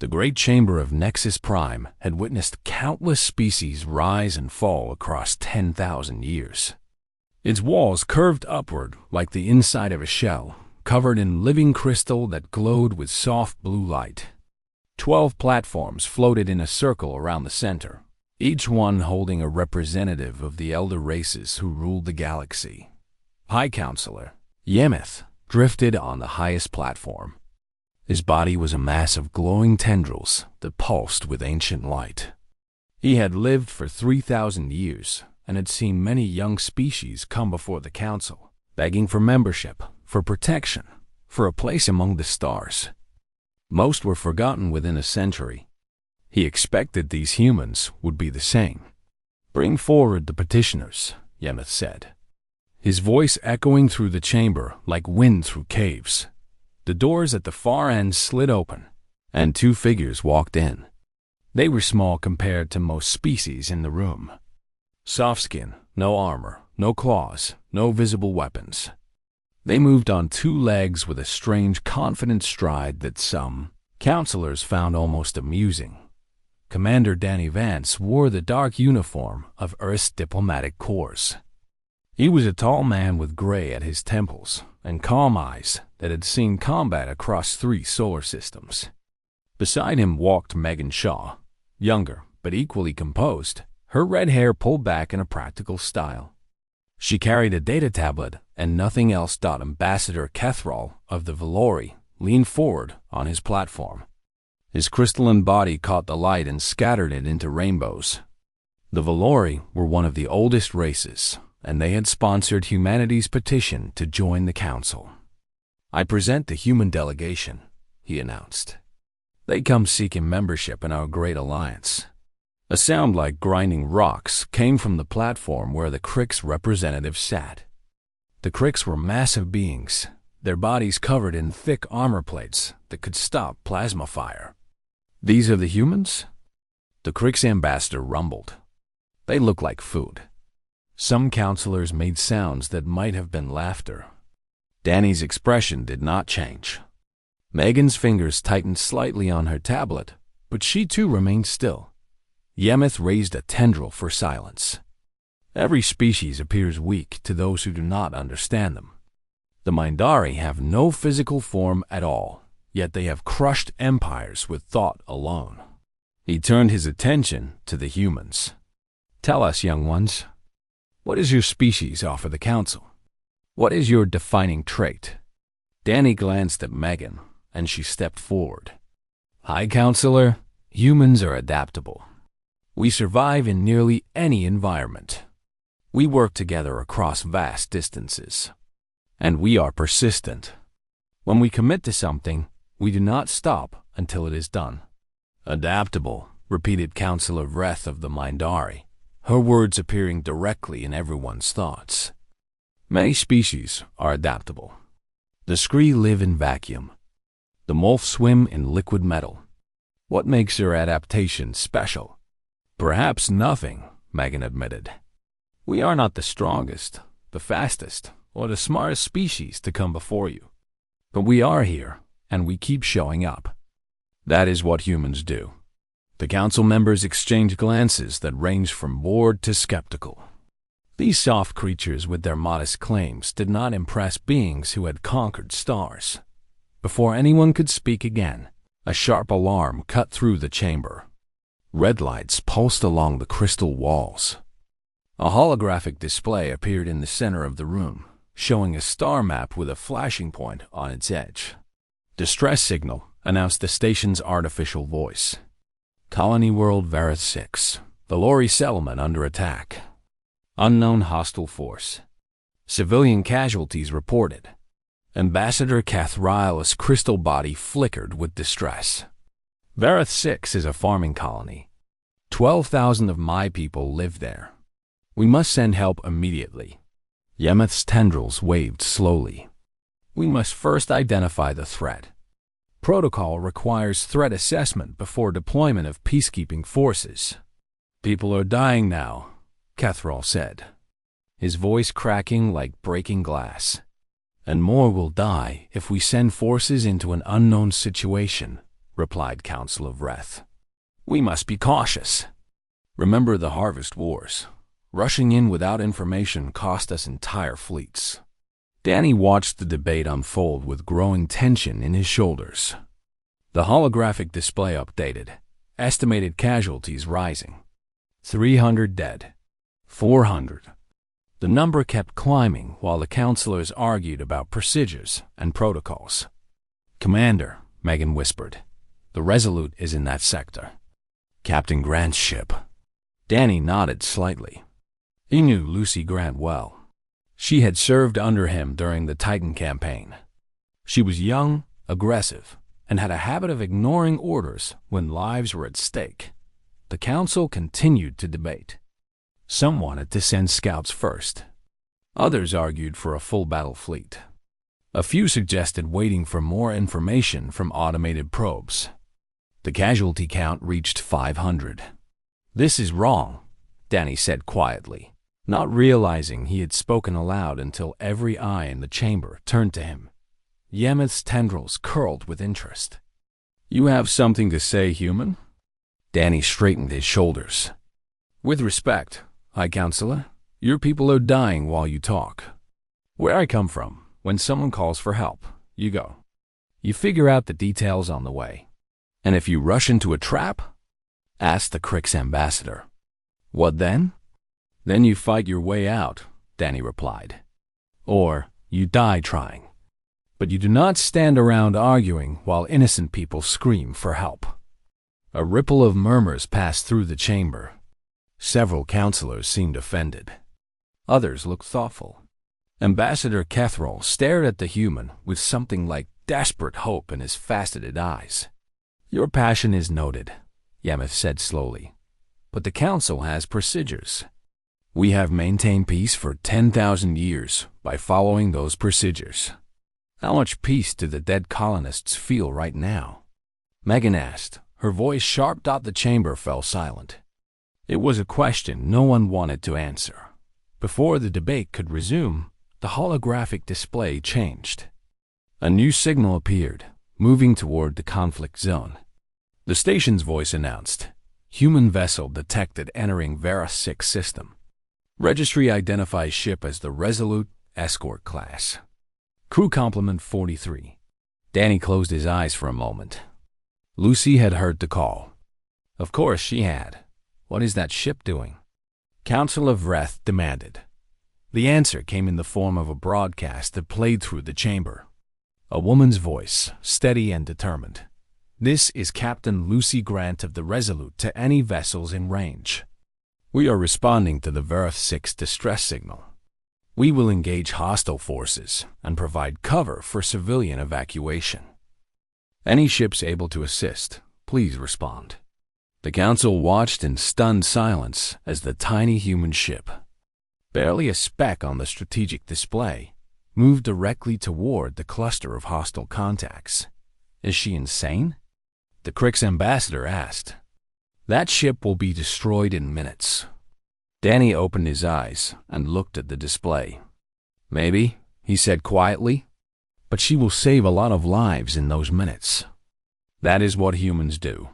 The great chamber of Nexus Prime had witnessed countless species rise and fall across 10,000 years. Its walls curved upward like the inside of a shell, covered in living crystal that glowed with soft blue light. 12 platforms floated in a circle around the center, each one holding a representative of the elder races who ruled the galaxy. High Counselor Yemeth drifted on the highest platform. His body was a mass of glowing tendrils that pulsed with ancient light. He had lived for 3,000 years and had seen many young species come before the council, begging for membership, for protection, for a place among the stars. Most were forgotten within a century. He expected these humans would be the same. "Bring forward the petitioners," Yemeth said, his voice echoing through the chamber like wind through caves. The doors at the far end slid open, and 2 figures walked in. They were small compared to most species in the room. Soft skin, no armor, no claws, no visible weapons. They moved on 2 legs with a strange, confident stride that some counselors found almost amusing. Commander Danny Vance wore the dark uniform of Earth's diplomatic corps. He was a tall man with gray at his temples and calm eyes that had seen combat across 3 solar systems. Beside him walked Megan Shaw, younger but equally composed, her red hair pulled back in a practical style. She carried a data tablet and nothing else. Ambassador Kethral of the Valori leaned forward on his platform. His crystalline body caught the light and scattered it into rainbows. The Valori were one of the oldest races, and they had sponsored humanity's petition to join the council. "I present the human delegation," he announced. "They come seeking membership in our great alliance." A sound like grinding rocks came from the platform where the Krix representatives sat. The Krix were massive beings, their bodies covered in thick armor plates that could stop plasma fire. "These are the humans?" The Krix ambassador rumbled. "They look like food." Some counselors made sounds that might have been laughter. Danny's expression did not change. Megan's fingers tightened slightly on her tablet, but she too remained still. Yemeth raised a tendril for silence. "Every species appears weak to those who do not understand them. The Mindari have no physical form at all, yet they have crushed empires with thought alone." He turned his attention to the humans. "Tell us, young ones, what does your species offer the council? What is your defining trait?" Danny glanced at Megan, and she stepped forward. "High Counselor, humans are adaptable. We survive in nearly any environment. We work together across vast distances. And we are persistent. When we commit to something, we do not stop until it is done." "Adaptable," repeated Counselor Vreth of the Mindari, her words appearing directly in everyone's thoughts. "Many species are adaptable. The Scree live in vacuum. The Molf swim in liquid metal. What makes their adaptation special?" "Perhaps nothing," Megan admitted. "We are not the strongest, the fastest, or the smartest species to come before you. But we are here, and we keep showing up. That is what humans do." The council members exchanged glances that ranged from bored to skeptical. These soft creatures with their modest claims did not impress beings who had conquered stars. Before anyone could speak again, a sharp alarm cut through the chamber. Red lights pulsed along the crystal walls. A holographic display appeared in the center of the room, showing a star map with a flashing point on its edge. "Distress signal," announced the station's artificial voice. "Colony World Vareth 6. Valori settlement under attack. Unknown hostile force. Civilian casualties reported." Ambassador Kathrail's crystal body flickered with distress. "Vareth 6 is a farming colony. 12,000 of my people live there. We must send help immediately." Yemeth's tendrils waved slowly. "We must first identify the threat. Protocol requires threat assessment before deployment of peacekeeping forces." "People are dying now," Kethral said, his voice cracking like breaking glass. "And more will die if we send forces into an unknown situation, replied Council of Wrath. "We must be cautious. Remember the Harvest Wars. Rushing in without information cost us entire fleets." Danny watched the debate unfold with growing tension in his shoulders. The holographic display updated, estimated casualties rising. 300 dead. 400. The number kept climbing while the counselors argued about procedures and protocols. "Commander," Megan whispered, "the Resolute is in that sector." "Captain Grant's ship." Danny nodded slightly. He knew Lucy Grant well. She had served under him during the Titan campaign. She was young, aggressive, and had a habit of ignoring orders when lives were at stake. The council continued to debate. Some wanted to send scouts first. Others argued for a full battle fleet. A few suggested waiting for more information from automated probes. The casualty count reached 500. "This is wrong," Danny said quietly, not realizing he had spoken aloud until every eye in the chamber turned to him. Yemeth's tendrils curled with interest. "You have something to say, human?" Danny straightened his shoulders. "With respect, High Counselor, your people are dying while you talk. Where I come from, when someone calls for help, you go. You figure out the details on the way. And if you rush into a trap?" asked the Crick's ambassador. "What then?" "Then you fight your way out," Danny replied. "Or you die trying. But you do not stand around arguing while innocent people scream for help." A ripple of murmurs passed through the chamber. Several counselors seemed offended. Others looked thoughtful. Ambassador Kethrol stared at the human with something like desperate hope in his faceted eyes. "Your passion is noted," Yemeth said slowly. "But the council has procedures. We have maintained peace for 10,000 years by following those procedures. How much peace do the dead colonists feel right now?" Megan asked. Her voice sharp. The chamber fell silent. It was a question no one wanted to answer. Before the debate could resume, the holographic display changed. A new signal appeared, moving toward the conflict zone. The station's voice announced, "Human vessel detected entering Vera 6 system. Registry identifies ship as the Resolute Escort class. Crew complement 43. Danny closed his eyes for a moment. Lucy had heard the call. Of course she had. What is that ship doing? Council of Wrath demanded. The answer came in the form of a broadcast that played through the chamber. A woman's voice, steady and determined. "This is Captain Lucy Grant of the Resolute to any vessels in range. We are responding to the Vera 6 distress signal. We will engage hostile forces and provide cover for civilian evacuation. Any ships able to assist, please respond." The council watched in stunned silence as the tiny human ship, barely a speck on the strategic display, moved directly toward the cluster of hostile contacts. "Is she insane?" the Crick's ambassador asked. "That ship will be destroyed in minutes." Danny opened his eyes and looked at the display. "Maybe," he said quietly, "but she will save a lot of lives in those minutes. That is what humans do."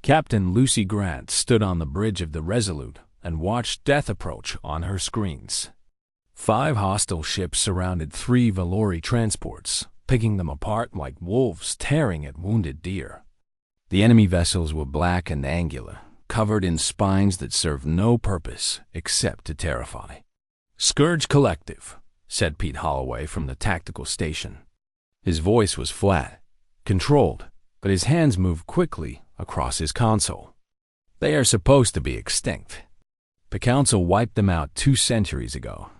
Captain Lucy Grant stood on the bridge of the Resolute and watched death approach on her screens. 5 hostile ships surrounded 3 Valori transports, picking them apart like wolves tearing at wounded deer. The enemy vessels were black and angular, covered in spines that served no purpose except to terrify. "Scourge Collective," said Pete Holloway from the tactical station. His voice was flat, controlled, but his hands moved quickly across his console. "They are supposed to be extinct. The council wiped them out 2 centuries ago."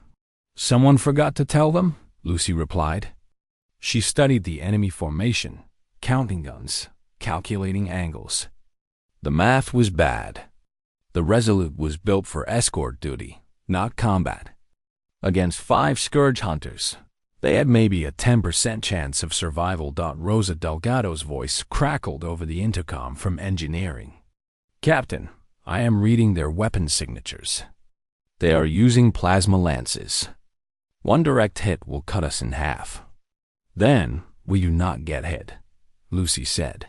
"Someone forgot to tell them?" Lucy replied. She studied the enemy formation, counting guns, calculating angles. The math was bad. The Resolute was built for escort duty, not combat. Against 5 Scourge hunters, they had maybe a 10% chance of survival. Rosa Delgado's voice crackled over the intercom from engineering. "Captain, I am reading their weapon signatures. They are using plasma lances. 1 direct hit will cut us in half. Then we do not get hit. Lucy said.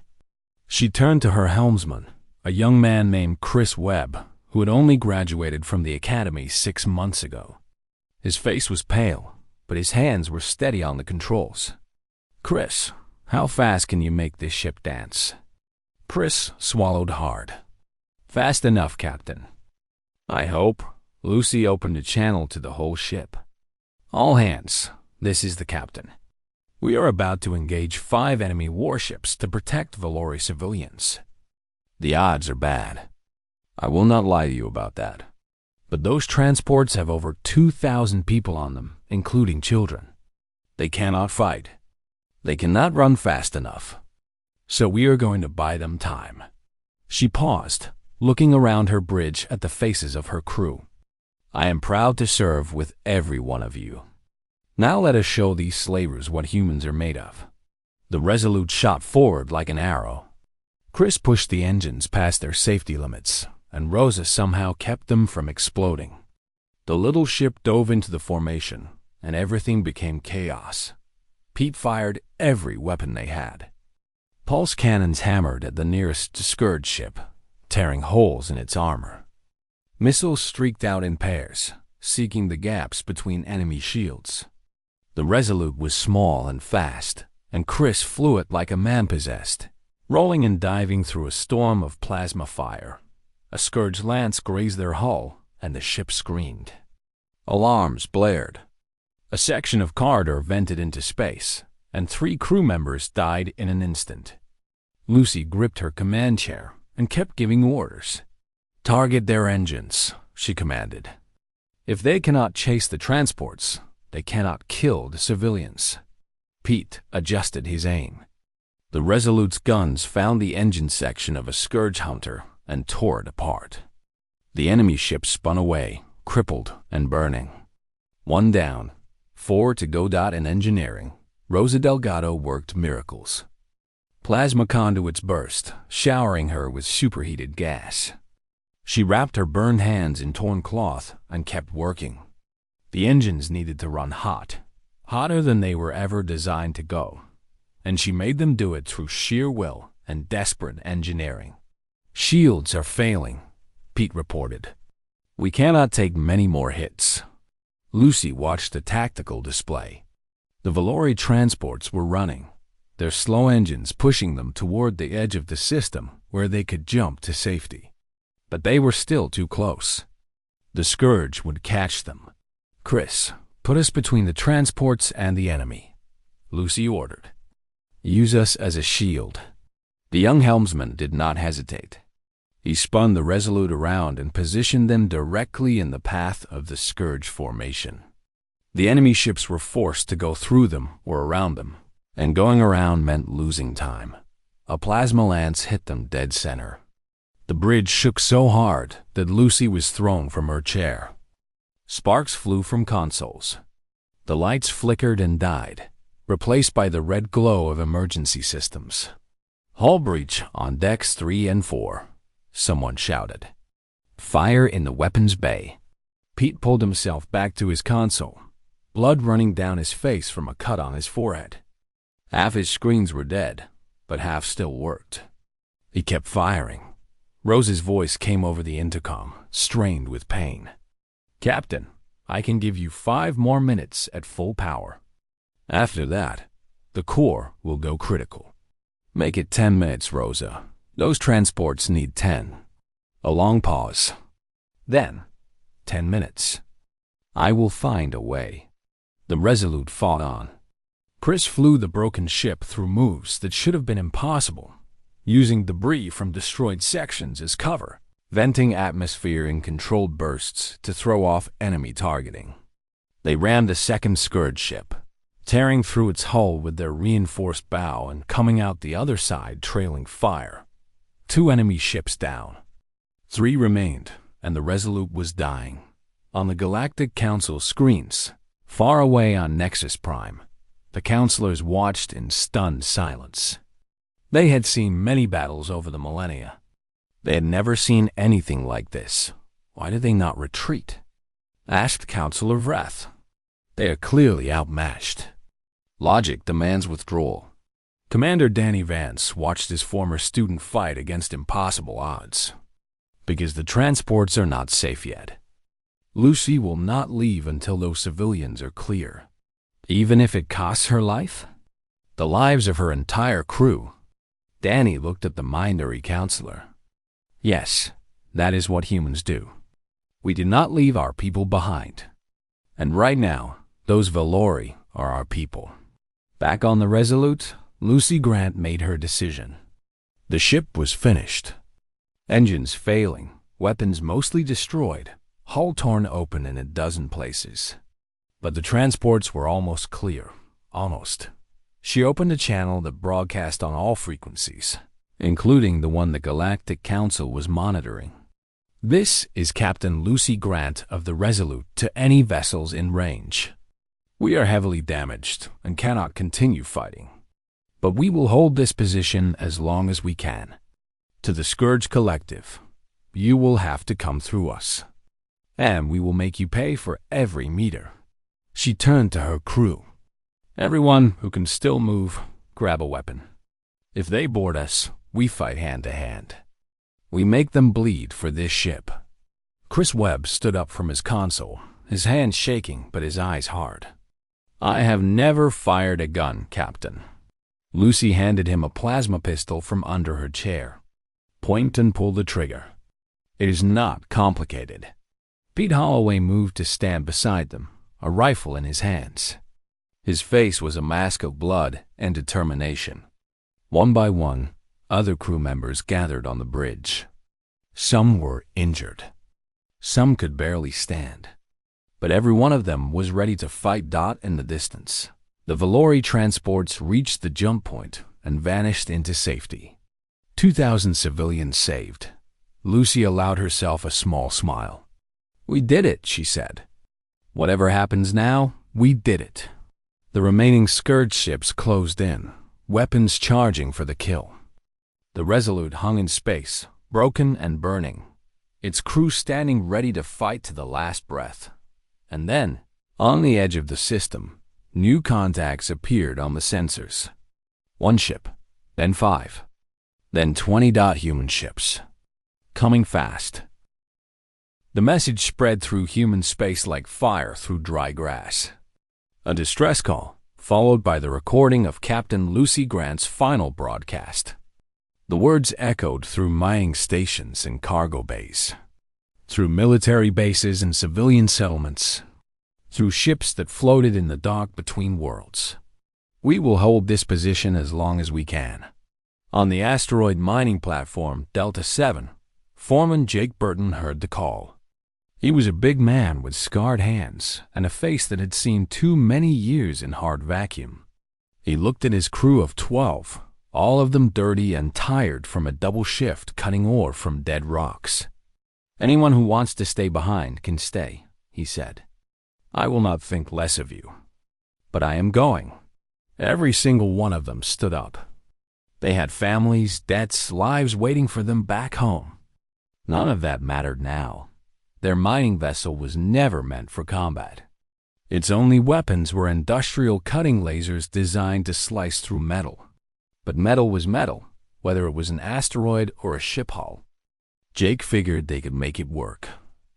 She turned to her helmsman, a young man named Chris Webb, who had only graduated from the academy 6 months ago. His face was pale, but his hands were steady on the controls. "Chris, how fast can you make this ship dance?" Chris swallowed hard. "Fast enough, Captain." "I hope." Lucy opened a channel to the whole ship. "All hands, this is the captain. We are about to engage 5 enemy warships to protect Valori civilians. The odds are bad. I will not lie to you about that. But those transports have over 2,000 people on them, including children. They cannot fight. They cannot run fast enough. So we are going to buy them time." She paused, looking around her bridge at the faces of her crew. "I am proud to serve with every one of you. Now let us show these slavers what humans are made of." The Resolute shot forward like an arrow. Chris pushed the engines past their safety limits, and Rosa somehow kept them from exploding. The little ship dove into the formation, and everything became chaos. Pete fired every weapon they had. Pulse cannons hammered at the nearest Scourge ship, tearing holes in its armor. Missiles streaked out in pairs, seeking the gaps between enemy shields. The Resolute was small and fast, and Chris flew it like a man possessed, rolling and diving through a storm of plasma fire. A Scourge lance grazed their hull, and the ship screamed. Alarms blared. A section of corridor vented into space, and 3 crew members died in an instant. Lucy gripped her command chair and kept giving orders. "Target their engines," she commanded. "If they cannot chase the transports, they cannot kill the civilians." Pete adjusted his aim. The Resolute's guns found the engine section of a Scourge hunter and tore it apart. The enemy ship spun away, crippled and burning. 1 down, 4 to go. In engineering, Rosa Delgado worked miracles. Plasma conduits burst, showering her with superheated gas. She wrapped her burned hands in torn cloth and kept working. The engines needed to run hot, hotter than they were ever designed to go, and she made them do it through sheer will and desperate engineering. "Shields are failing," Pete reported. "We cannot take many more hits." Lucy watched the tactical display. The Valori transports were running, their slow engines pushing them toward the edge of the system where they could jump to safety. But they were still too close. The Scourge would catch them. "Chris, put us between the transports and the enemy," Lucy ordered. "Use us as a shield." The young helmsman did not hesitate. He spun the Resolute around and positioned them directly in the path of the Scourge formation. The enemy ships were forced to go through them or around them, and going around meant losing time. A plasma lance hit them dead center. The bridge shook so hard that Lucy was thrown from her chair. Sparks flew from consoles. The lights flickered and died, replaced by the red glow of emergency systems. "Hull breach on decks 3 and 4, someone shouted. "Fire in the weapons bay." Pete pulled himself back to his console, blood running down his face from a cut on his forehead. Half his screens were dead, but half still worked. He kept firing. Rose's voice came over the intercom, strained with pain. "Captain, I can give you 5 more minutes at full power. After that, the core will go critical." "Make it 10 minutes, Rosa. Those transports need 10. A long pause. Then, 10 minutes. "I will find a way." The Resolute fought on. Chris flew the broken ship through moves that should have been impossible, using debris from destroyed sections as cover, venting atmosphere in controlled bursts to throw off enemy targeting. They rammed a second Scourge ship, tearing through its hull with their reinforced bow and coming out the other side trailing fire. 2 enemy ships down. 3 remained, and the Resolute was dying. On the Galactic Council screens, far away on Nexus Prime, the counselors watched in stunned silence. They had seen many battles over the millennia. They had never seen anything like this. "Why did they not retreat?" asked Counselor Vreth. "They are clearly outmatched. Logic demands withdrawal." Commander Danny Vance watched his former student fight against impossible odds. Because the transports are not safe yet. Lucy will not leave until those civilians are clear. Even if it costs her life? The lives of her entire crew. Danny looked at the Mindery counselor. Yes, that is what humans do. We do not leave our people behind. And right now, those Valori are our people. Back on the Resolute, Lucy Grant made her decision. The ship was finished. Engines failing, weapons mostly destroyed, hull torn open in a dozen places. But the transports were almost clear. Almost. She opened a channel that broadcast on all frequencies, including the one the Galactic Council was monitoring. This is Captain Lucy Grant of the Resolute to any vessels in range. We are heavily damaged and cannot continue fighting. But we will hold this position as long as we can. To the Scourge Collective, you will have to come through us. And we will make you pay for every meter. She turned to her crew. Everyone who can still move, grab a weapon. If they board us, we fight hand to hand. We make them bleed for this ship. Chris Webb stood up from his console, his hands shaking but his eyes hard. I have never fired a gun, Captain. Lucy handed him a plasma pistol from under her chair. Point and pull the trigger. It is not complicated. Pete Holloway moved to stand beside them, a rifle in his hands. His face was a mask of blood and determination. One by one, other crew members gathered on the bridge. Some were injured. Some could barely stand. But every one of them was ready to fight. In the distance, the Valori transports reached the jump point and vanished into safety. 2,000 civilians saved. Lucy allowed herself a small smile. We did it, she said. Whatever happens now, we did it. The remaining Scourge ships closed in, weapons charging for the kill. The Resolute hung in space, broken and burning, its crew standing ready to fight to the last breath. And then, on the edge of the system, new contacts appeared on the sensors. 1 ship, then 5, then 20 human ships. Coming fast. The message spread through human space like fire through dry grass. A distress call, followed by the recording of Captain Lucy Grant's final broadcast. The words echoed through mining stations and cargo bays, through military bases and civilian settlements, through ships that floated in the dark between worlds. We will hold this position as long as we can. On the asteroid mining platform Delta 7, Foreman Jake Burton heard the call. He was a big man with scarred hands and a face that had seen too many years in hard vacuum. He looked at his crew of 12, all of them dirty and tired from a double shift cutting ore from dead rocks. Anyone who wants to stay behind can stay, he said. I will not think less of you. But I am going. Every single one of them stood up. They had families, debts, lives waiting for them back home. None of that mattered now. Their mining vessel was never meant for combat. Its only weapons were industrial cutting lasers designed to slice through metal. But metal was metal, whether it was an asteroid or a ship hull. Jake figured they could make it work.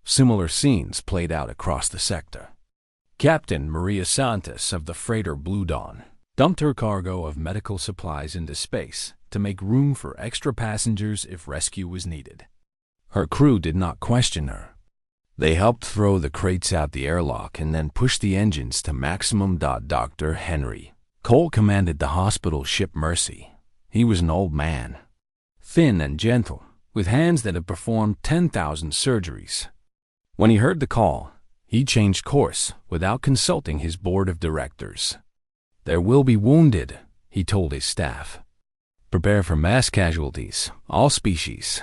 Similar scenes played out across the sector. Captain Maria Santos of the freighter Blue Dawn dumped her cargo of medical supplies into space to make room for extra passengers if rescue was needed. Her crew did not question her. They helped throw the crates out the airlock and then pushed the engines to maximum. Dr. Henry Cole commanded the hospital ship Mercy. He was an old man, thin and gentle, with hands that had performed 10,000 surgeries. When he heard the call, he changed course without consulting his board of directors. There will be wounded, he told his staff. Prepare for mass casualties, all species.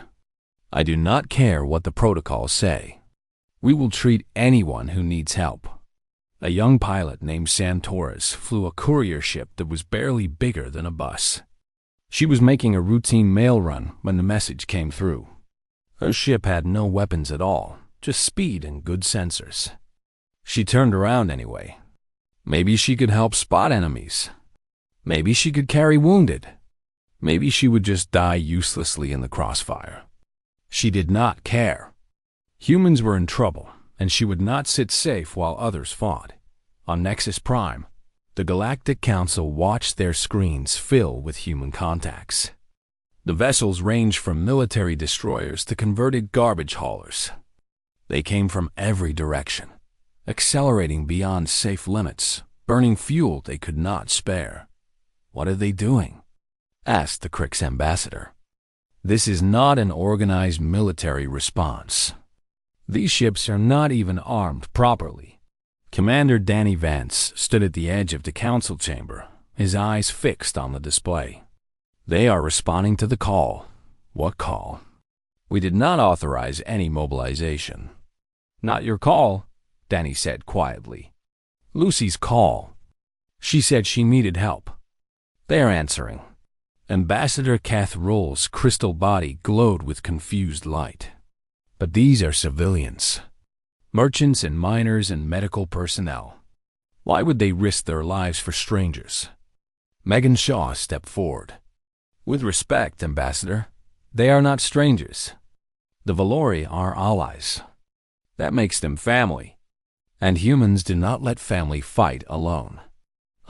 I do not care what the protocols say. We will treat anyone who needs help. A young pilot named Sam Torres flew a courier ship that was barely bigger than a bus. She was making a routine mail run when the message came through. Her ship had no weapons at all, just speed and good sensors. She turned around anyway. Maybe she could help spot enemies. Maybe she could carry wounded. Maybe she would just die uselessly in the crossfire. She did not care. Humans were in trouble, and she would not sit safe while others fought. On Nexus Prime, the Galactic Council watched their screens fill with human contacts. The vessels ranged from military destroyers to converted garbage haulers. They came from every direction, accelerating beyond safe limits, burning fuel they could not spare. "What are they doing?" asked the Crick's ambassador. "This is not an organized military response. These ships are not even armed properly." Commander Danny Vance stood at the edge of the council chamber, his eyes fixed on the display. "They are responding to the call." "What call?" "We did not authorize any mobilization." "Not your call," Danny said quietly. "Lucy's call. She said she needed help." "They're answering." Ambassador Kath Roll's crystal body glowed with confused light. "But these are civilians. Merchants and miners and medical personnel. Why would they risk their lives for strangers?" Megan Shaw stepped forward. "With respect, Ambassador, they are not strangers. The Valori are allies. That makes them family. And humans do not let family fight alone."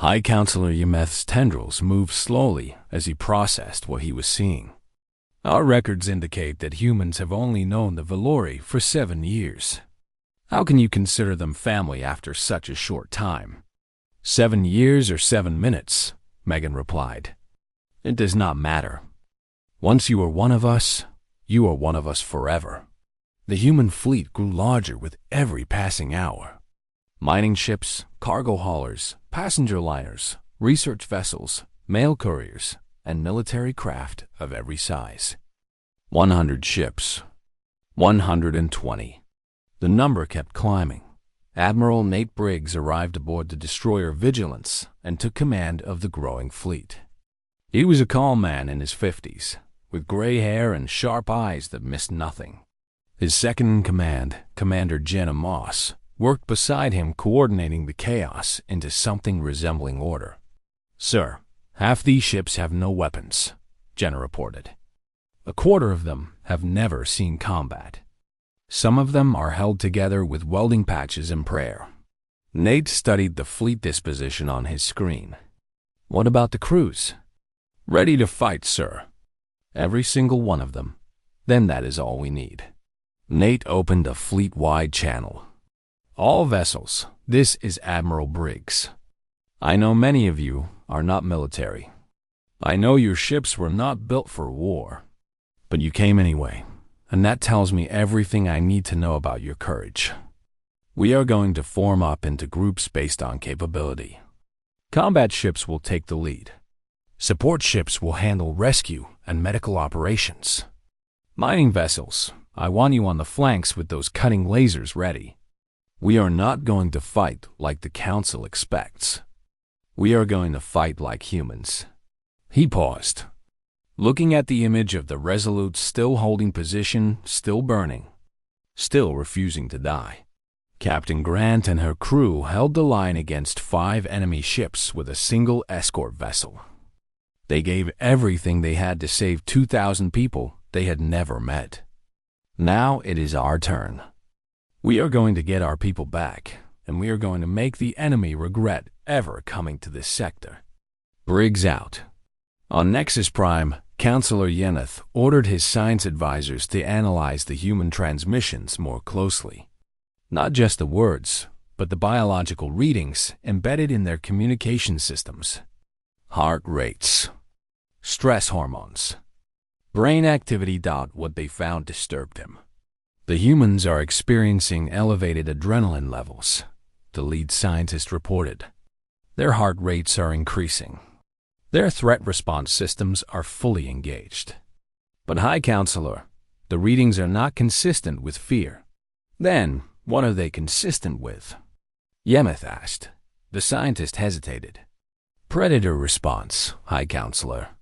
High Counselor Yemeth's tendrils moved slowly as he processed what he was seeing. "Our records indicate that humans have only known the Valori for 7 years. How can you consider them family after such a short time?" 7 years or 7 minutes, Megan replied. "It does not matter. Once you are one of us, you are one of us forever." The human fleet grew larger with every passing hour. Mining ships, cargo haulers, passenger liners, research vessels, mail couriers, and military craft of every size. 100 ships. 120. The number kept climbing. Admiral Nate Briggs arrived aboard the destroyer Vigilance and took command of the growing fleet. He was a calm man in his 50s, with gray hair and sharp eyes that missed nothing. His second-in-command, Commander Jenna Moss, worked beside him coordinating the chaos into something resembling order. "Sir, half these ships have no weapons," Jenna reported. "A quarter of them have never seen combat. Some of them are held together with welding patches and prayer." Nate studied the fleet disposition on his screen. "What about the crews?" "Ready to fight, sir. Every single one of them. Then that is all we need." Nate opened a fleet-wide channel. "All vessels, this is Admiral Briggs. I know many of you are not military. I know your ships were not built for war. But you came anyway, and that tells me everything I need to know about your courage. We are going to form up into groups based on capability. Combat ships will take the lead. Support ships will handle rescue and medical operations. Mining vessels, I want you on the flanks with those cutting lasers ready. We are not going to fight like the Council expects. We are going to fight like humans." He paused, looking at the image of the Resolute still holding position, still burning, still refusing to die. Captain Grant and her crew held the line against 5 enemy ships with a single escort vessel. They gave everything they had to save 2,000 people they had never met. Now it is our turn. We are going to get our people back, and we are going to make the enemy regret ever coming to this sector. Briggs out. On Nexus Prime, Counselor Yeneth ordered his science advisors to analyze the human transmissions more closely. Not just the words, but the biological readings embedded in their communication systems. Heart rates, stress hormones, brain activity. What they found disturbed him. "The humans are experiencing elevated adrenaline levels," the lead scientist reported. "Their heart rates are increasing. Their threat response systems are fully engaged. But High Counselor, the readings are not consistent with fear." "Then, what are they consistent with?" Yemeth asked. The scientist hesitated. "Predator response, High Counselor.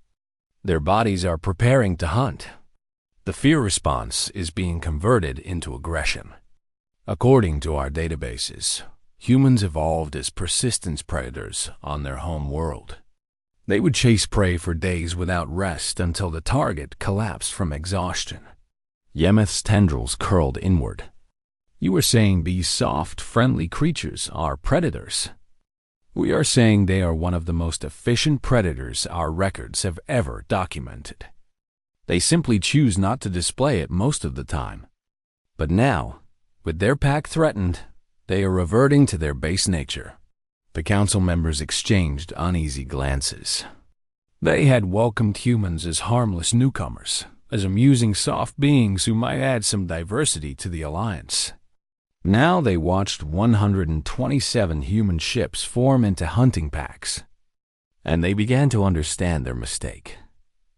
Their bodies are preparing to hunt. The fear response is being converted into aggression. According to our databases, humans evolved as persistence predators on their home world. They would chase prey for days without rest until the target collapsed from exhaustion. Yemeth's tendrils curled inward. You are saying these soft, friendly creatures are predators? We are saying they are one of the most efficient predators our records have ever documented. They simply choose not to display it most of the time. But now, with their pack threatened, they are reverting to their base nature. The council members exchanged uneasy glances. They had welcomed humans as harmless newcomers, as amusing soft beings who might add some diversity to the alliance. Now they watched 127 human ships form into hunting packs, and they began to understand their mistake.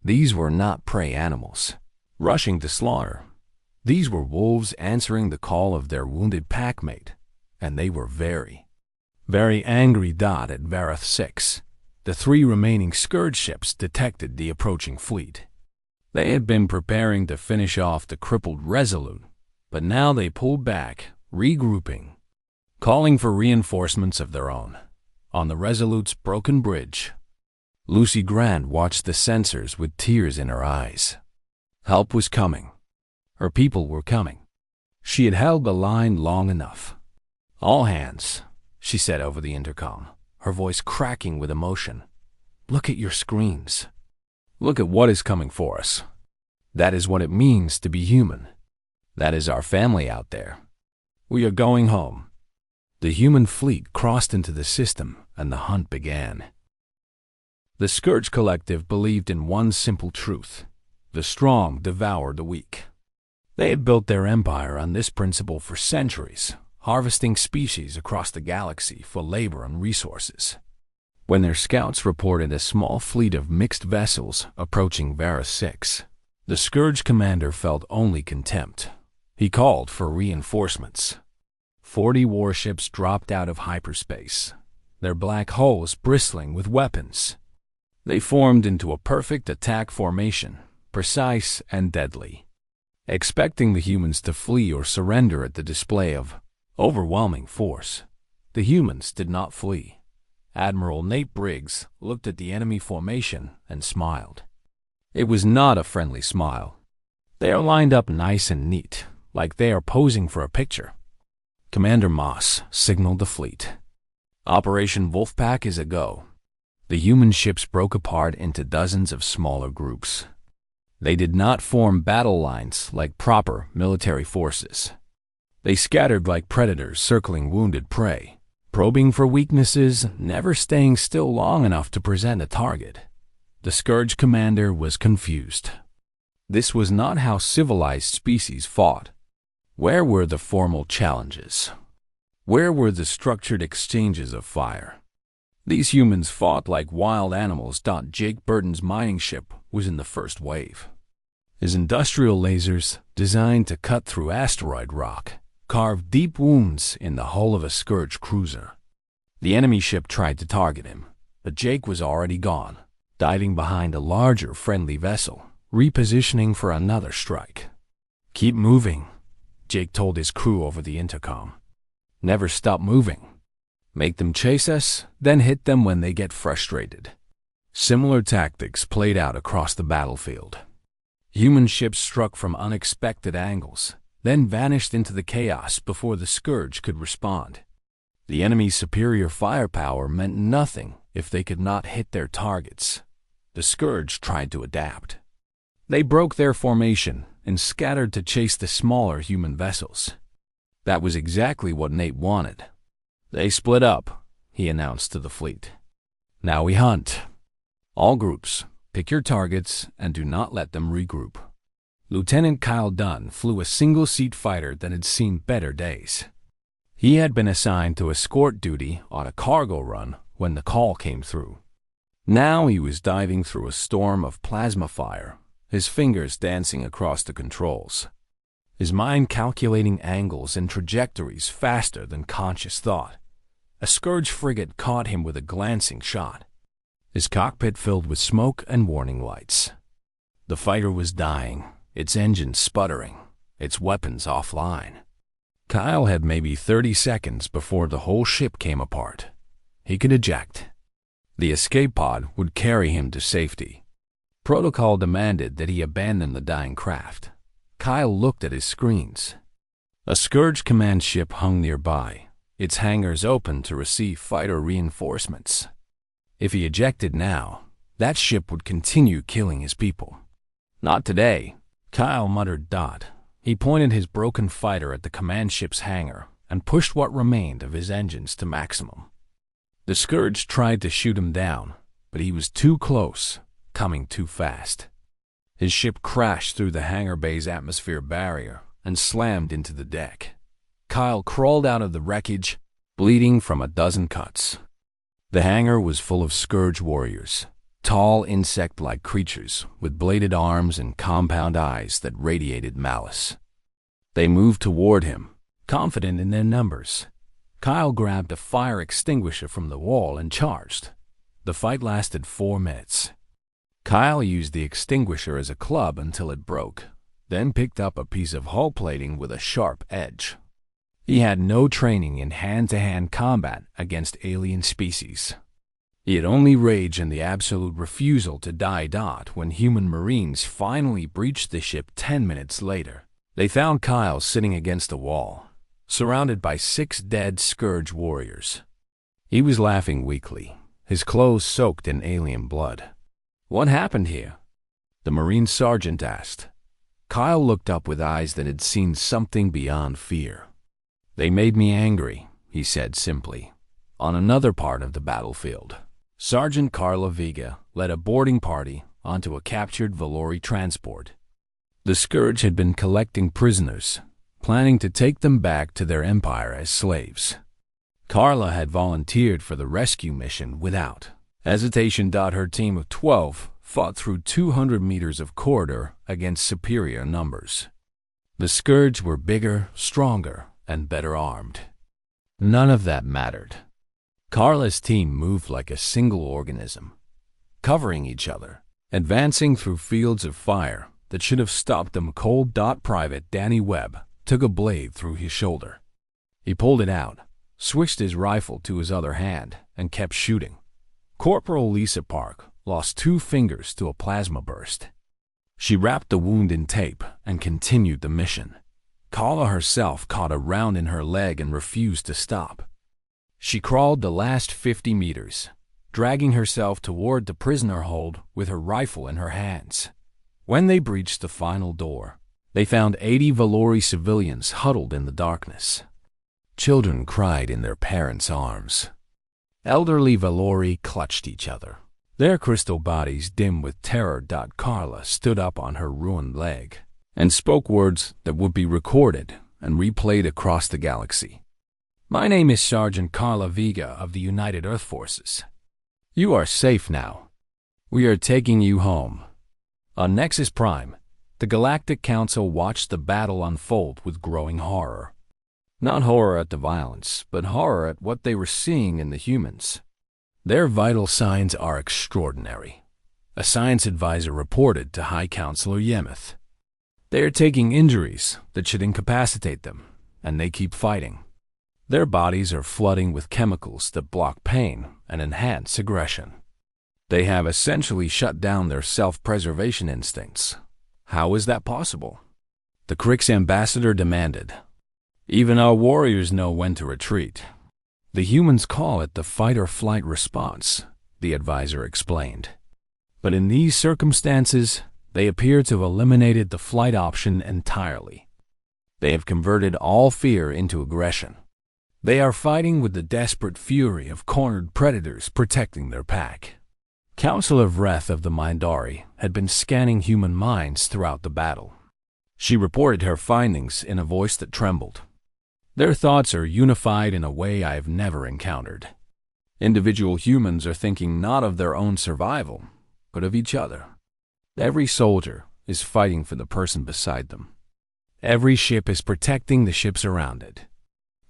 These were not prey animals, rushing to slaughter. These were wolves answering the call of their wounded packmate, and they were very angry. At Vareth 6, the 3 remaining Scourge ships detected the approaching fleet. They had been preparing to finish off the crippled Resolute, but now they pulled back, regrouping, calling for reinforcements of their own. On the Resolute's broken bridge, Lucy Grant watched the sensors with tears in her eyes. Help was coming. Her people were coming. She had held the line long enough. "All hands," she said over the intercom, her voice cracking with emotion. "Look at your screens. Look at what is coming for us. That is what it means to be human. That is our family out there. We are going home." The human fleet crossed into the system, and the hunt began. The Scourge Collective believed in one simple truth: the strong devour the weak. They had built their empire on this principle for centuries, harvesting species across the galaxy for labor and resources. When their scouts reported a small fleet of mixed vessels approaching Vareth 6, the Scourge commander felt only contempt. He called for reinforcements. 40 warships dropped out of hyperspace, their black hulls bristling with weapons. They formed into a perfect attack formation, precise and deadly, expecting the humans to flee or surrender at the display of overwhelming force. The humans did not flee. Admiral Nate Briggs looked at the enemy formation and smiled. It was not a friendly smile. They are lined up nice and neat, like they are posing for a picture. Commander Moss signaled the fleet. "Operation Wolfpack is a go." The human ships broke apart into dozens of smaller groups. They did not form battle lines like proper military forces. They scattered like predators circling wounded prey, probing for weaknesses, never staying still long enough to present a target. The Scourge commander was confused. This was not how civilized species fought. Where were the formal challenges? Where were the structured exchanges of fire? These humans fought like wild animals. Jake Burton's mining ship was in the first wave. His industrial lasers, designed to cut through asteroid rock, carved deep wounds in the hull of a Scourge cruiser. The enemy ship tried to target him, but Jake was already gone, diving behind a larger friendly vessel, repositioning for another strike. "Keep moving," Jake told his crew over the intercom. "Never stop moving. Make them chase us, then hit them when they get frustrated." Similar tactics played out across the battlefield. Human ships struck from unexpected angles, then vanished into the chaos before the Scourge could respond. The enemy's superior firepower meant nothing if they could not hit their targets. The Scourge tried to adapt. They broke their formation and scattered to chase the smaller human vessels. That was exactly what Nate wanted. "They split up," he announced to the fleet. "Now we hunt. All groups, pick your targets and do not let them regroup." Lieutenant Kyle Dunn flew a single-seat fighter that had seen better days. He had been assigned to escort duty on a cargo run when the call came through. Now he was diving through a storm of plasma fire, his fingers dancing across the controls, his mind calculating angles and trajectories faster than conscious thought. A Scourge frigate caught him with a glancing shot, his cockpit filled with smoke and warning lights. The fighter was dying, its engines sputtering, its weapons offline. Kyle had maybe 30 seconds before the whole ship came apart. He could eject. The escape pod would carry him to safety. Protocol demanded that he abandon the dying craft. Kyle looked at his screens. A Scourge command ship hung nearby, its hangars open to receive fighter reinforcements. If he ejected now, that ship would continue killing his people. Not today, Kyle muttered. He pointed his broken fighter at the command ship's hangar and pushed what remained of his engines to maximum. The Scourge tried to shoot him down, but he was too close, coming too fast. His ship crashed through the hangar bay's atmosphere barrier and slammed into the deck. Kyle crawled out of the wreckage, bleeding from a dozen cuts. The hangar was full of Scourge warriors, tall insect-like creatures with bladed arms and compound eyes that radiated malice. They moved toward him, confident in their numbers. Kyle grabbed a fire extinguisher from the wall and charged. The fight lasted 4 minutes. Kyle used the extinguisher as a club until it broke, then picked up a piece of hull plating with a sharp edge. He had no training in hand-to-hand combat against alien species. He had only rage and the absolute refusal to die. When human Marines finally breached the ship 10 minutes later, they found Kyle sitting against a wall, surrounded by 6 dead Scourge warriors. He was laughing weakly, his clothes soaked in alien blood. "What happened here?" the Marine sergeant asked. Kyle looked up with eyes that had seen something beyond fear. "They made me angry," he said simply. On another part of the battlefield, Sergeant Carla Vega led a boarding party onto a captured Valori transport. The Scourge had been collecting prisoners, planning to take them back to their empire as slaves. Carla had volunteered for the rescue mission without hesitation. Her team of 12 fought through 200 meters of corridor against superior numbers. The Scourge were bigger, stronger, and better armed. None of that mattered. Carla's team moved like a single organism, covering each other, advancing through fields of fire that should have stopped them cold. Private Danny Webb took a blade through his shoulder. He pulled it out, switched his rifle to his other hand, and kept shooting. Corporal Lisa Park lost 2 fingers to a plasma burst. She wrapped the wound in tape and continued the mission. Carla herself caught a round in her leg and refused to stop. She crawled the last 50 meters, dragging herself toward the prisoner hold with her rifle in her hands. When they breached the final door, they found 80 Valori civilians huddled in the darkness. Children cried in their parents' arms. Elderly Valori clutched each other, their crystal bodies dim with terror. Carla stood up on her ruined leg and spoke words that would be recorded and replayed across the galaxy. "My name is Sergeant Carla Vega of the United Earth Forces. You are safe now. We are taking you home." On Nexus Prime, the Galactic Council watched the battle unfold with growing horror. Not horror at the violence, but horror at what they were seeing in the humans. Their vital signs are extraordinary, a science advisor reported to High Counselor Yemeth. They are taking injuries that should incapacitate them, and they keep fighting. Their bodies are flooding with chemicals that block pain and enhance aggression. They have essentially shut down their self-preservation instincts. How is that possible? The Krix ambassador demanded. "Even our warriors know when to retreat. The humans call it the fight-or-flight response," the advisor explained. But in these circumstances, they appear to have eliminated the flight option entirely. They have converted all fear into aggression. They are fighting with the desperate fury of cornered predators protecting their pack. Counselor Vreth of the Mindari had been scanning human minds throughout the battle. She reported her findings in a voice that trembled. "Their thoughts are unified in a way I have never encountered. Individual humans are thinking not of their own survival, but of each other. Every soldier is fighting for the person beside them. Every ship is protecting the ships around it.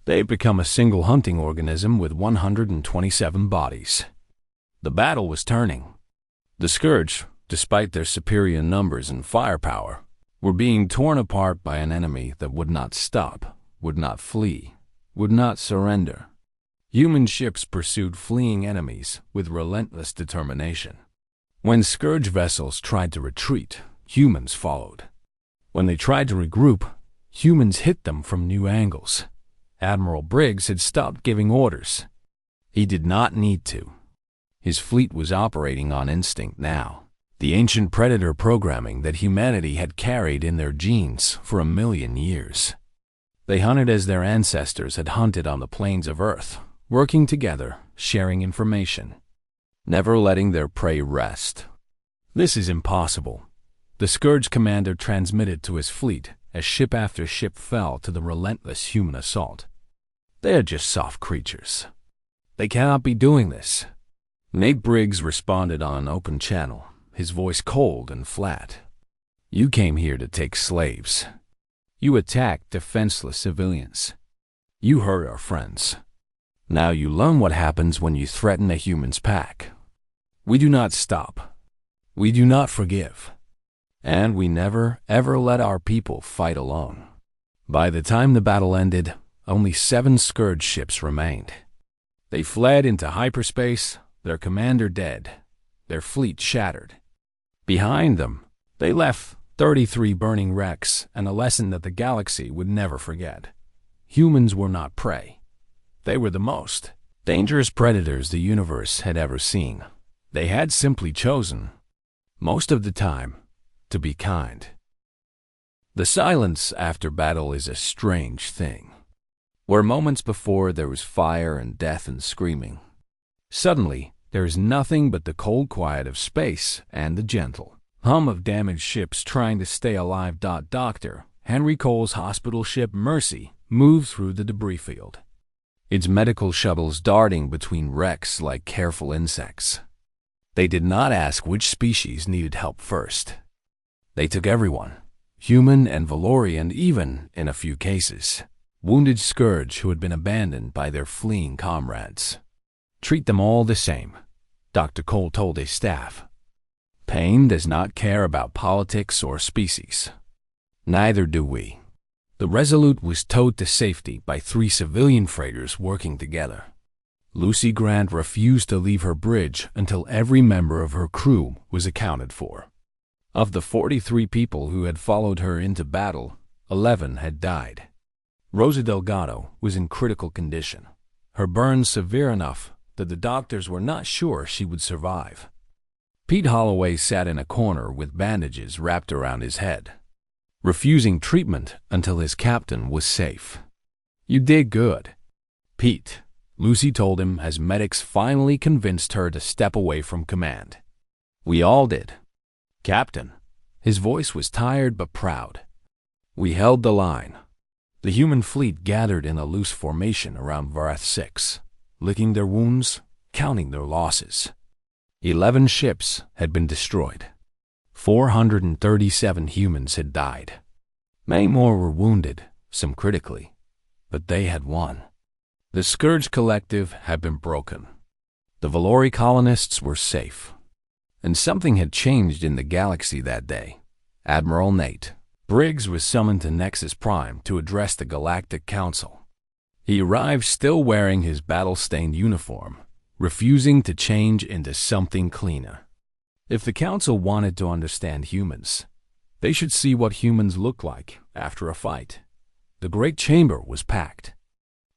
They've become a single hunting organism with 127 bodies." The battle was turning. The Scourge, despite their superior numbers and firepower, were being torn apart by an enemy that would not stop, would not flee, would not surrender. Human ships pursued fleeing enemies with relentless determination. When Scourge vessels tried to retreat, humans followed. When they tried to regroup, humans hit them from new angles. Admiral Briggs had stopped giving orders. He did not need to. His fleet was operating on instinct now, the ancient predator programming that humanity had carried in their genes for 1,000,000 years. They hunted as their ancestors had hunted on the plains of Earth, working together, sharing information, never letting their prey rest. This is impossible. The Scourge commander transmitted to his fleet as ship after ship fell to the relentless human assault. They are just soft creatures. They cannot be doing this. Nate Briggs responded on an open channel, his voice cold and flat. You came here to take slaves. You attacked defenseless civilians. You hurt our friends. Now you learn what happens when you threaten a human's pack. We do not stop. We do not forgive. And we never, ever let our people fight alone. By the time the battle ended, only 7 Scourge ships remained. They fled into hyperspace, their commander dead, their fleet shattered. Behind them, they left 33 burning wrecks and a lesson that the galaxy would never forget. Humans were not prey. They were the most dangerous predators the universe had ever seen. They had simply chosen, most of the time, to be kind. The silence after battle is a strange thing. Where moments before there was fire and death and screaming, suddenly there is nothing but the cold quiet of space and the gentle hum of damaged ships trying to stay alive. Dr. Henry Cole's hospital ship Mercy moved through the debris field, its medical shuttles darting between wrecks like careful insects. They did not ask which species needed help first. They took everyone, human and Valorian, even, in a few cases, wounded Scourge who had been abandoned by their fleeing comrades. Treat them all the same, Dr. Cole told his staff. Pain does not care about politics or species. Neither do we. The Resolute was towed to safety by 3 civilian freighters working together. Lucy Grant refused to leave her bridge until every member of her crew was accounted for. Of the 43 people who had followed her into battle, 11 had died. Rosa Delgado was in critical condition, her burns severe enough that the doctors were not sure she would survive. Pete Holloway sat in a corner with bandages wrapped around his head, refusing treatment until his captain was safe. You did good, Pete, Lucy told him as medics finally convinced her to step away from command. We all did, Captain. His voice was tired but proud. We held the line. The human fleet gathered in a loose formation around Varath 6, licking their wounds, counting their losses. 11 ships had been destroyed. 437 humans had died. Many more were wounded, some critically, but they had won. The Scourge Collective had been broken. The Valori colonists were safe. And something had changed in the galaxy that day. Admiral Nate Briggs was summoned to Nexus Prime to address the Galactic Council. He arrived still wearing his battle-stained uniform, refusing to change into something cleaner. If the Council wanted to understand humans, they should see what humans look like after a fight. The Great Chamber was packed.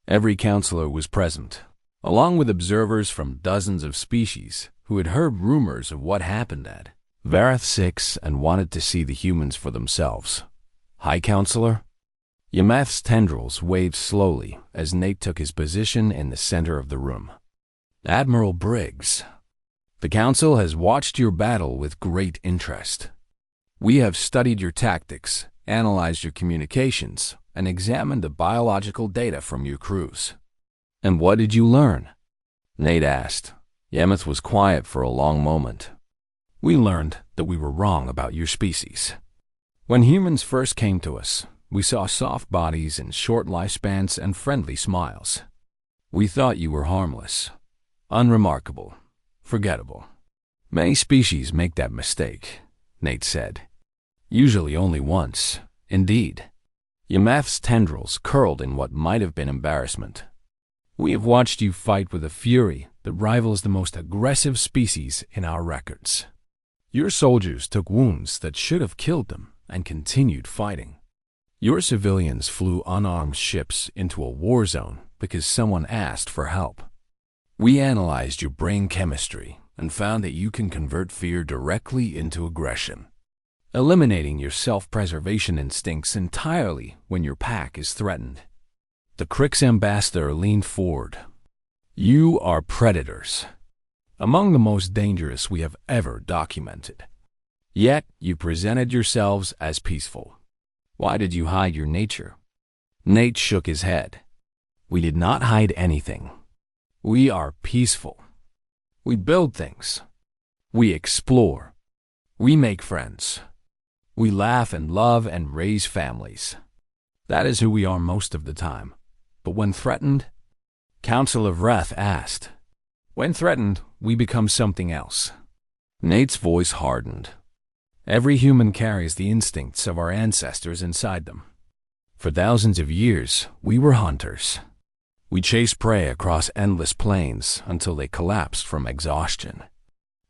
Every counselor was present, along with observers from dozens of species who had heard rumors of what happened at Varath 6 and wanted to see the humans for themselves. High Counselor? Yamath's tendrils waved slowly as Nate took his position in the center of the room. Admiral Briggs, the Council has watched your battle with great interest. We have studied your tactics, analyzed your communications, and examined the biological data from your crews. And what did you learn? Nate asked. Yamath was quiet for a long moment. We learned that we were wrong about your species. When humans first came to us, we saw soft bodies and short lifespans and friendly smiles. We thought you were harmless, unremarkable, forgettable. Many species make that mistake, Nate said. Usually only once, indeed. Yamath's tendrils curled in what might have been embarrassment. We have watched you fight with a fury that rivals the most aggressive species in our records. Your soldiers took wounds that should have killed them and continued fighting. Your civilians flew unarmed ships into a war zone because someone asked for help. We analyzed your brain chemistry and found that you can convert fear directly into aggression, eliminating your self-preservation instincts entirely when your pack is threatened. The Krix ambassador leaned forward. You are predators, among the most dangerous we have ever documented. Yet you presented yourselves as peaceful. Why did you hide your nature? Nate shook his head. We did not hide anything. We are peaceful. We build things. We explore. We make friends. We laugh and love and raise families. That is who we are most of the time. But when threatened, Council of Wrath asked. When threatened, we become something else. Nate's voice hardened. Every human carries the instincts of our ancestors inside them. For thousands of years, we were hunters. We chased prey across endless plains until they collapsed from exhaustion.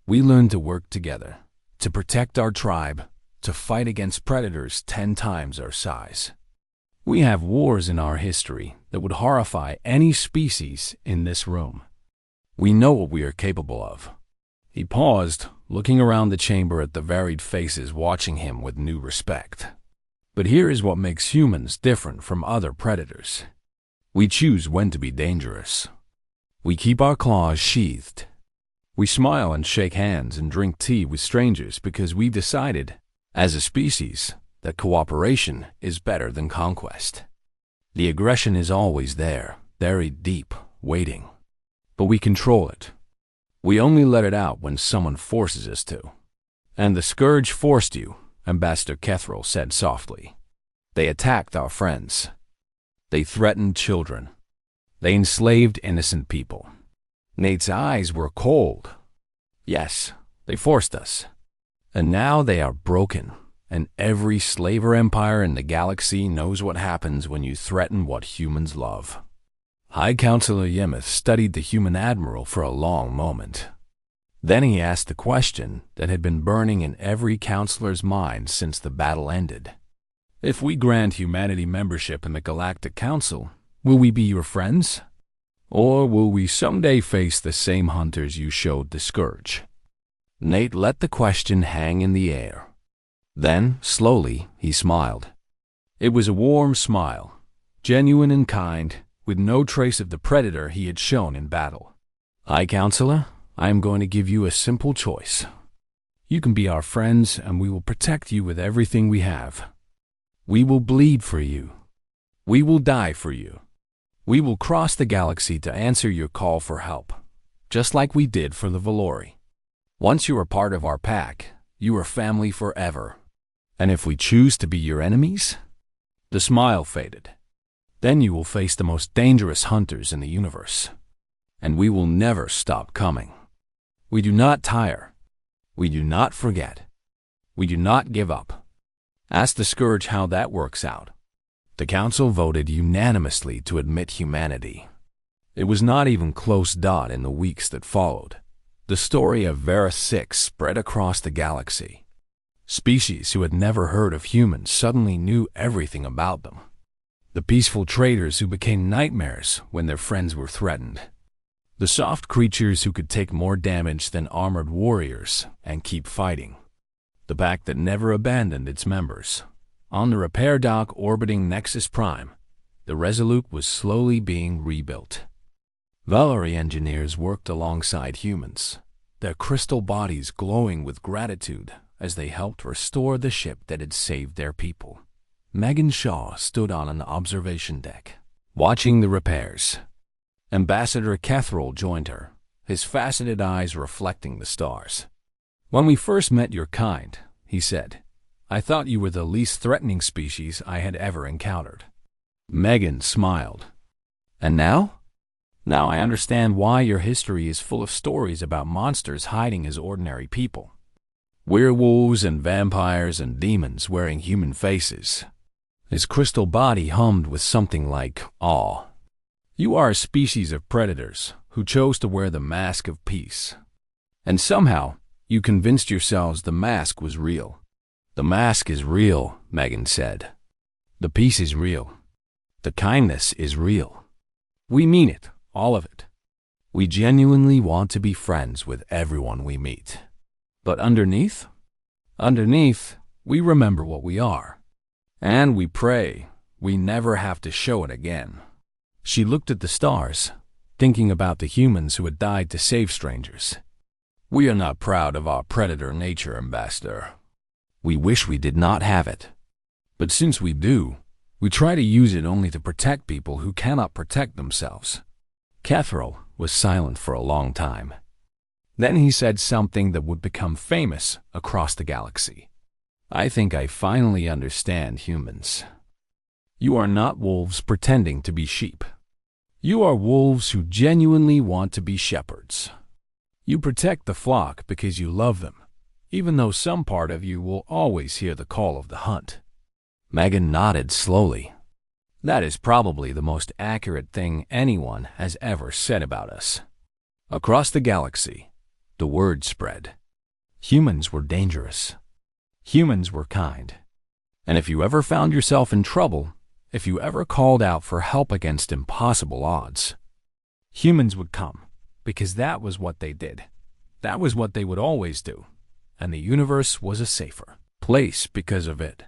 We learned to work together, to protect our tribe, to fight against predators 10 times our size. We have wars in our history that would horrify any species in this room. We know what we are capable of. He paused, looking around the chamber at the varied faces watching him with new respect. But here is what makes humans different from other predators. We choose when to be dangerous. We keep our claws sheathed. We smile and shake hands and drink tea with strangers because we've decided, as a species, that cooperation is better than conquest. The aggression is always there, buried deep, waiting. But we control it. We only let it out when someone forces us to. And the Scourge forced you, Ambassador Kethril said softly. They attacked our friends. They threatened children. They enslaved innocent people. Nate's eyes were cold. Yes, they forced us. And now they are broken, and every slaver empire in the galaxy knows what happens when you threaten what humans love. High Counselor Yemeth studied the human admiral for a long moment. Then he asked the question that had been burning in every counselor's mind since the battle ended. If we grant humanity membership in the Galactic Council, will we be your friends? Or will we someday face the same hunters you showed the Scourge? Nate let the question hang in the air. Then, slowly, he smiled. It was a warm smile, genuine and kind, with no trace of the predator he had shown in battle. High Counselor, I am going to give you a simple choice. You can be our friends, and we will protect you with everything we have. We will bleed for you. We will die for you. We will cross the galaxy to answer your call for help, just like we did for the Valori. Once you are part of our pack, you are family forever. And if we choose to be your enemies, the smile faded. Then you will face the most dangerous hunters in the universe. And we will never stop coming. We do not tire. We do not forget. We do not give up. Ask the Scourge how that works out. The Council voted unanimously to admit humanity. It was not even close. In the weeks that followed, the story of Varus 6 spread across the galaxy. Species who had never heard of humans suddenly knew everything about them. The peaceful traders who became nightmares when their friends were threatened. The soft creatures who could take more damage than armored warriors and keep fighting. The pack that never abandoned its members. On the repair dock orbiting Nexus Prime, the Resolute was slowly being rebuilt. Valori engineers worked alongside humans, their crystal bodies glowing with gratitude as they helped restore the ship that had saved their people. Megan Shaw stood on an observation deck, watching the repairs. Ambassador Kethril joined her, his faceted eyes reflecting the stars. When we first met your kind, he said, I thought you were the least threatening species I had ever encountered. Megan smiled. And now? Now I understand why your history is full of stories about monsters hiding as ordinary people. Werewolves and vampires and demons wearing human faces. His crystal body hummed with something like awe. You are a species of predators who chose to wear the mask of peace. And somehow, you convinced yourselves the mask was real. The mask is real, Megan said. The peace is real. The kindness is real. We mean it, all of it. We genuinely want to be friends with everyone we meet. But underneath, we remember what we are. And we pray we never have to show it again. She looked at the stars, thinking about the humans who had died to save strangers. We are not proud of our predator nature, Ambassador. We wish we did not have it. But since we do, we try to use it only to protect people who cannot protect themselves. Catherall was silent for a long time. Then he said something that would become famous across the galaxy. I think I finally understand humans. You are not wolves pretending to be sheep. You are wolves who genuinely want to be shepherds. You protect the flock because you love them, even though some part of you will always hear the call of the hunt. Megan nodded slowly. That is probably the most accurate thing anyone has ever said about us. Across the galaxy, the word spread. Humans were dangerous. Humans were kind. And if you ever found yourself in trouble, if you ever called out for help against impossible odds, humans would come, because that was what they did. That was what they would always do. And the universe was a safer place because of it.